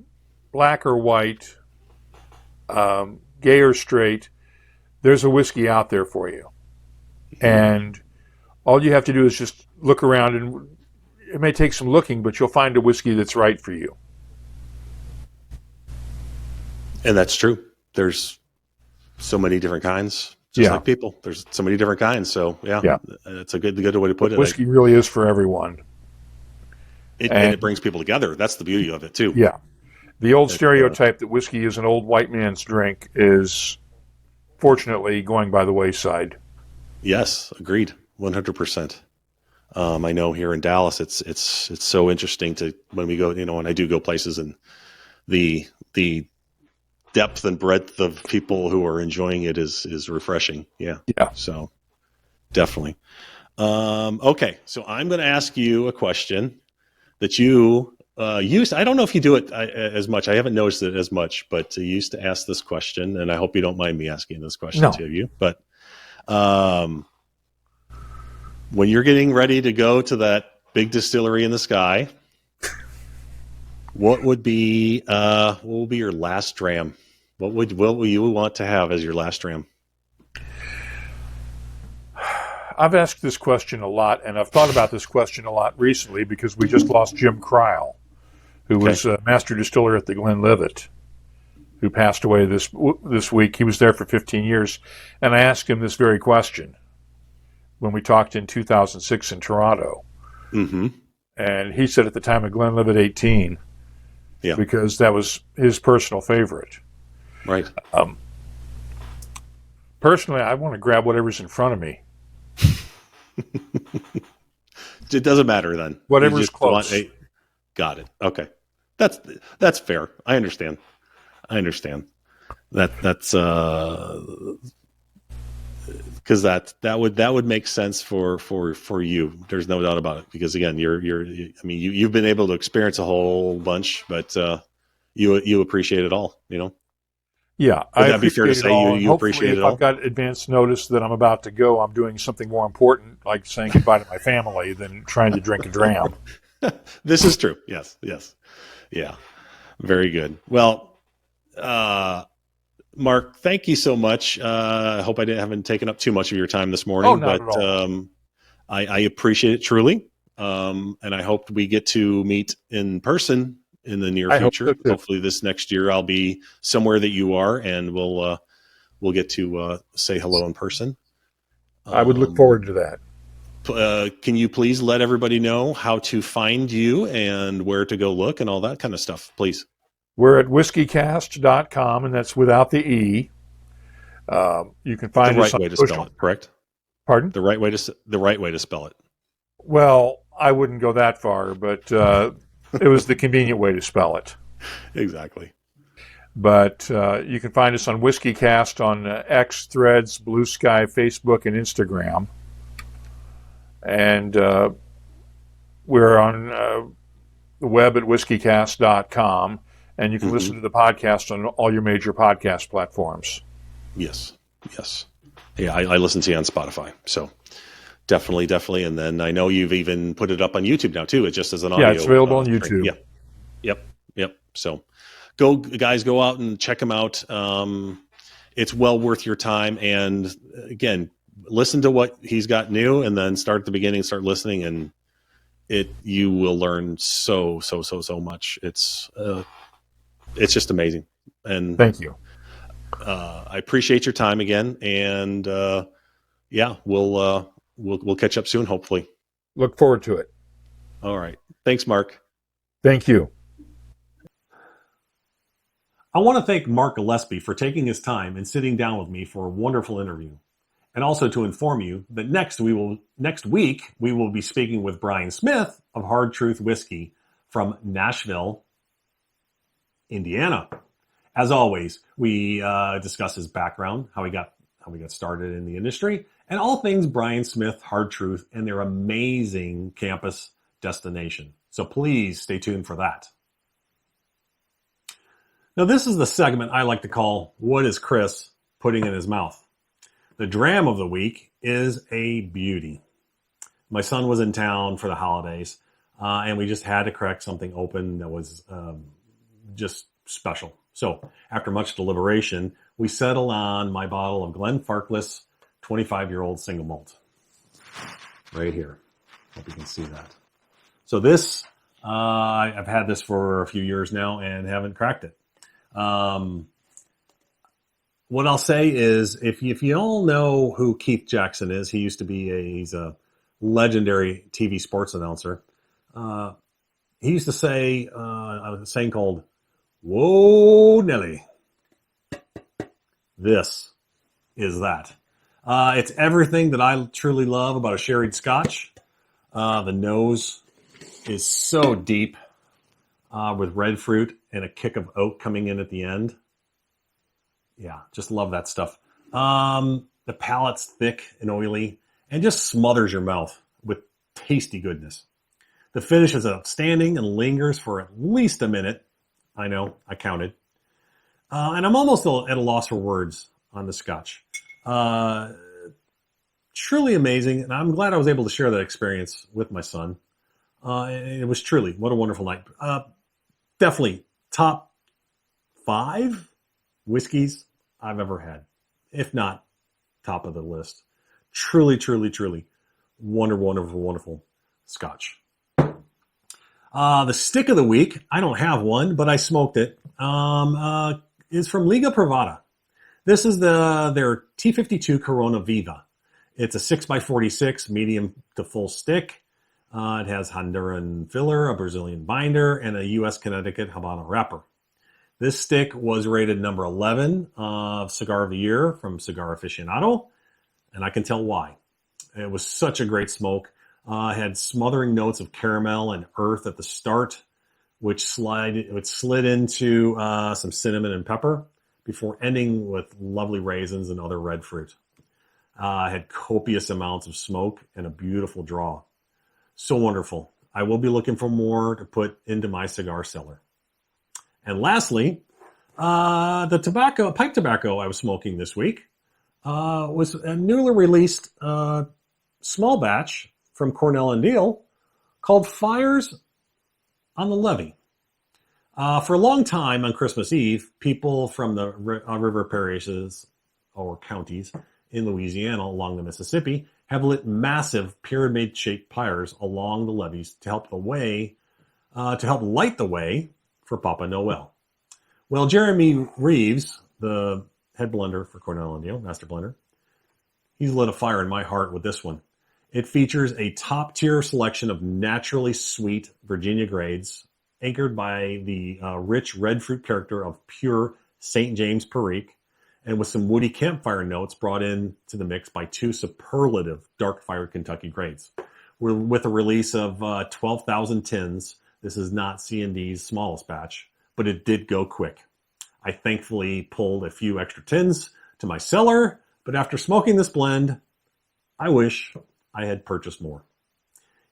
black or white, gay or straight, there's a whiskey out there for you. Mm-hmm. And all you have to do is just look around, and it may take some looking, but you'll find a whiskey that's right for you. And that's true. There's so many different kinds. Just like people, there's so many different kinds. So it's a good way to put it. Whiskey really is for everyone. And it brings people together. That's the beauty of it too. Yeah. The old stereotype that whiskey is an old white man's drink is fortunately going by the wayside. Yes. Agreed. 100%. I know here in Dallas, it's so interesting when we go, when I do go places, and the depth and breadth of people who are enjoying it is refreshing. Yeah. So definitely. Okay. So I'm going to ask you a question that you used. I don't know if you do it as much. I haven't noticed it as much, but you used to ask this question, and I hope you don't mind me asking this question to you. But when you're getting ready to go to that big distillery in the sky, what will be your last dram? What will you want to have as your last dram? I've asked this question a lot, and I've thought about this question a lot recently because we just lost Jim Cryle, who was a master distiller at the Glenlivet. who passed away this week. He was there for 15 years, and I asked him this very question when we talked in 2006 in Toronto. Mm-hmm. And he said at the time of Glenlivet 18, because that was his personal favorite. Right. Personally, I want to grab whatever's in front of me. It doesn't matter then. Whatever's close. Got it. Okay. That's fair. I understand. That's because that would make sense for you. There's no doubt about it. Because again, you've been able to experience a whole bunch, but you appreciate it all. You know. Yeah, would that be fair to say you appreciate it all? If I've got advance notice that I'm about to go, I'm doing something more important, like saying goodbye to my family, than trying to drink a dram. This is true. Yes. Yeah. Very good. Well, Mark, thank you so much. I hope I haven't taken up too much of your time this morning, not at all. I appreciate it truly. And I hope we get to meet in person in the near future. Hope so, hopefully this next year I'll be somewhere that you are, and we'll get to say hello in person. I would look forward to that. Can you please let everybody know how to find you and where to go look and all that kind of stuff, please? We're at whiskycast.com, and that's without the E. You can find the us right on way to social. spell it, correct? Pardon? The right way to spell it. Well, I wouldn't go that far, but it was the convenient way to spell it. Exactly. But you can find us on WhiskyCast on X, Threads, Blue Sky, Facebook, and Instagram. And we're on the web at whiskycast.com, and you can listen to the podcast on all your major podcast platforms. Yes. Yeah, I listen to you on Spotify, so definitely. And then I know you've even put it up on YouTube now too. It's just as an audio. Yeah, it's available on YouTube. Yeah. Yep. So go out and check him out. It's well worth your time. And again, listen to what he's got new, and then start at the beginning, start listening, and you will learn so much. It's just amazing. And thank you. I appreciate your time again, and we'll catch up soon, hopefully. Look forward to it. All right. Thanks, Mark. Thank you. I want to thank Mark Gillespie for taking his time and sitting down with me for a wonderful interview. And also to inform you that next week we will be speaking with Brian Smith of Hard Truth Whiskey from Nashville, Indiana. As always, we discuss his background, how we got started in the industry, and all things Brian Smith, Hard Truth, and their amazing campus destination. So please stay tuned for that. Now, this is the segment I like to call, What is Chris Putting in His Mouth? The dram of the week is a beauty. My son was in town for the holidays, and we just had to crack something open that was just special. So after much deliberation, we settled on my bottle of Glenfarclas 25-year-old single malt. Right here. Hope you can see that. So this, I've had this for a few years now and haven't cracked it. What I'll say is, if you all know who Keith Jackson is, he's a legendary TV sports announcer. He used to say a saying called, "Whoa, Nelly." This is that. It's everything that I truly love about a sherried Scotch. The nose is so deep with red fruit and a kick of oak coming in at the end. Yeah, just love that stuff. The palate's thick and oily and just smothers your mouth with tasty goodness. The finish is outstanding and lingers for at least a minute. I know, I counted. And I'm almost at a loss for words on the Scotch. Truly amazing, and I'm glad I was able to share that experience with my son. It was truly, what a wonderful night. Definitely top 5 whiskeys I've ever had, if not top of the list. Truly wonderful Scotch. The stick of the week, I don't have one, but I smoked it. is from Liga Privada. This is their T52 Corona Viva. It's a 6x46 medium to full stick. It has Honduran filler, a Brazilian binder, and a U.S. Connecticut Habana wrapper. This stick was rated number 11 of Cigar of the Year from Cigar Aficionado, and I can tell why. It was such a great smoke. It had smothering notes of caramel and earth at the start, which slid into some cinnamon and pepper before ending with lovely raisins and other red fruit. It had copious amounts of smoke and a beautiful draw. So wonderful. I will be looking for more to put into my cigar cellar. And lastly, the pipe tobacco I was smoking this week was a newly released small batch from Cornell Diehl called Fires on the Levee. For a long time on Christmas Eve, people from the river parishes or counties in Louisiana along the Mississippi have lit massive pyramid-shaped pyres along the levees to help light the way for Papa Noel. Well, Jeremy Reeves, the head blender for Cornell Diehl, master blender, he's lit a fire in my heart with this one. It features a top-tier selection of naturally sweet Virginia grades, anchored by the rich red fruit character of pure St. James Perique, and with some woody campfire notes brought into the mix by two superlative dark-fired Kentucky grades. We're with a release of 12,000 tins. This is not C&D's smallest batch, but it did go quick. I thankfully pulled a few extra tins to my cellar, but after smoking this blend, I wish I had purchased more.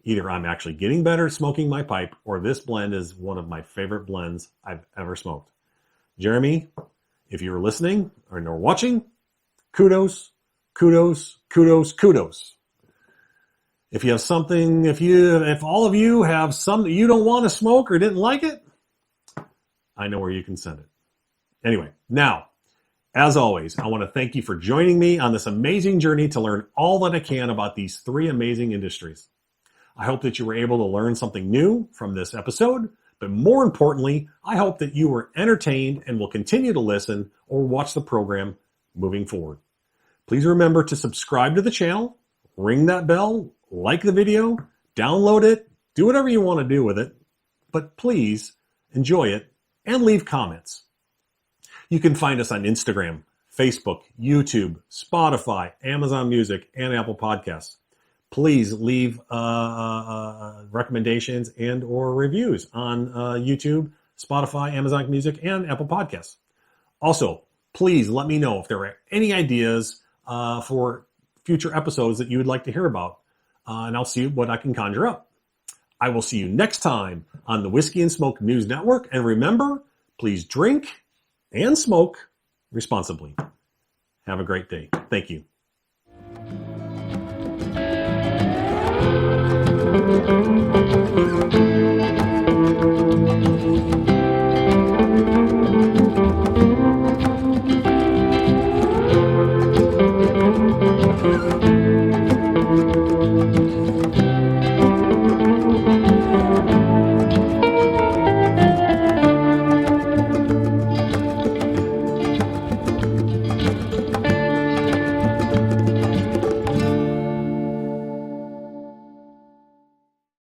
Either I'm actually getting better at smoking my pipe, or this blend is one of my favorite blends I've ever smoked. Jeremy, if you're listening or watching, kudos, kudos, kudos, kudos. If you have something, if all of you have something you don't want to smoke or didn't like it, I know where you can send it. Anyway, now, as always, I want to thank you for joining me on this amazing journey to learn all that I can about these three amazing industries. I hope that you were able to learn something new from this episode, but more importantly, I hope that you were entertained and will continue to listen or watch the program moving forward. Please remember to subscribe to the channel, ring that bell, like the video, download it, do whatever you want to do with it, but please enjoy it and leave comments. You can find us on Instagram, Facebook, YouTube, Spotify, Amazon Music, and Apple Podcasts. Please leave recommendations and or reviews on YouTube, Spotify, Amazon Music, and Apple Podcasts. Also, please let me know if there are any ideas for future episodes that you would like to hear about, and I'll see what I can conjure up. I will see you next time on the Whiskey and Smoke News Network, and remember, please drink and smoke responsibly. Have a great day. Thank you. Thank you.